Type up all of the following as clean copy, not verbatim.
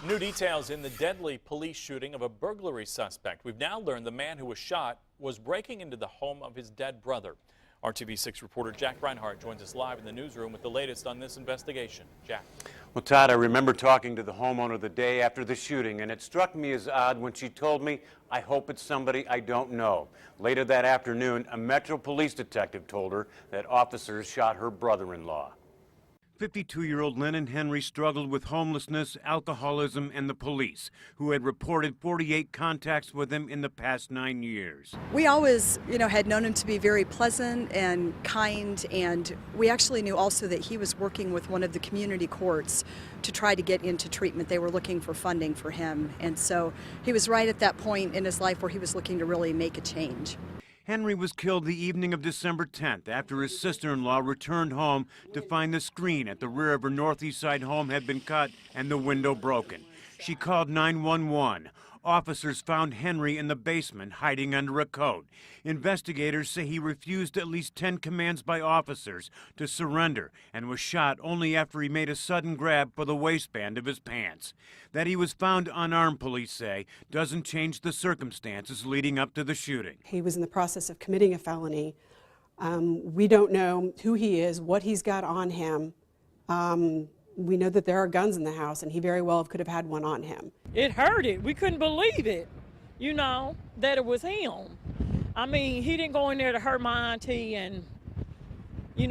New details in the deadly police shooting of a burglary suspect. We've now learned the man who was shot was breaking into the home of his dead brother. RTV6 reporter Jack Reinhardt joins us live in the newsroom with the latest on this investigation. Jack. Well, Todd, I remember talking to the homeowner the day after the shooting, and it struck me as odd when she told me, "I hope it's somebody I don't know." Later that afternoon, a Metro police detective told her that officers shot her brother-in-law. 52-year-old Lennon Henry struggled with homelessness, alcoholism, and the police, who had reported 48 contacts with him in the past 9 years. We always, had known him to be very pleasant and kind, and we actually knew also that he was working with one of the community courts to try to get into treatment. They were looking for funding for him, and so he was right at that point in his life where he was looking to really make a change. Henry was killed the evening of December 10th after his sister-in-law returned home to find the screen at the rear of her northeast side home had been cut and the window broken. She called 911. Officers found Henry in the basement hiding under a coat. Investigators say he refused at least 10 commands by officers to surrender and was shot only after he made a sudden grab for the waistband of his pants. That he was found unarmed, police say, doesn't change the circumstances leading up to the shooting. He was in the process of committing a felony. We don't know who he is, what he's got on him. We know that there are guns in the house, and he very well could have had one on him. It hurted. We couldn't believe it, that it was him. I mean, he didn't go in there to hurt my auntie, and, it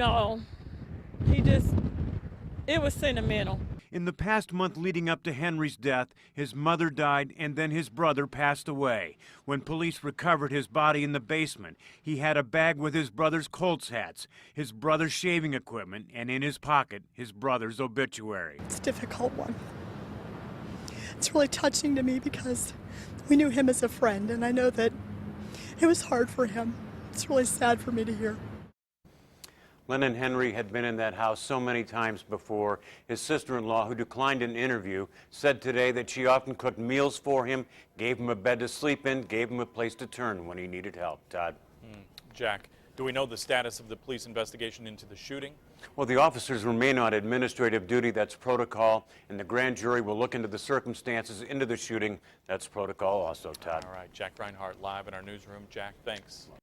was sentimental. In the past month leading up to Henry's death, his mother died and then his brother passed away. When police recovered his body in the basement, he had a bag with his brother's Colts hats, his brother's shaving equipment, and in his pocket, his brother's obituary. It's a difficult one. It's really touching to me because we knew him as a friend, and I know that it was hard for him. It's really sad for me to hear. Lennon Henry had been in that house so many times before. His sister-in-law, who declined an interview, said today that she often cooked meals for him, gave him a bed to sleep in, gave him a place to turn when he needed help. Todd. Jack, do we know the status of the police investigation into the shooting? Well, the officers remain on administrative duty. That's protocol. And the grand jury will look into the circumstances into the shooting. That's protocol also, Todd. All right, Jack Reinhardt live in our newsroom. Jack, thanks.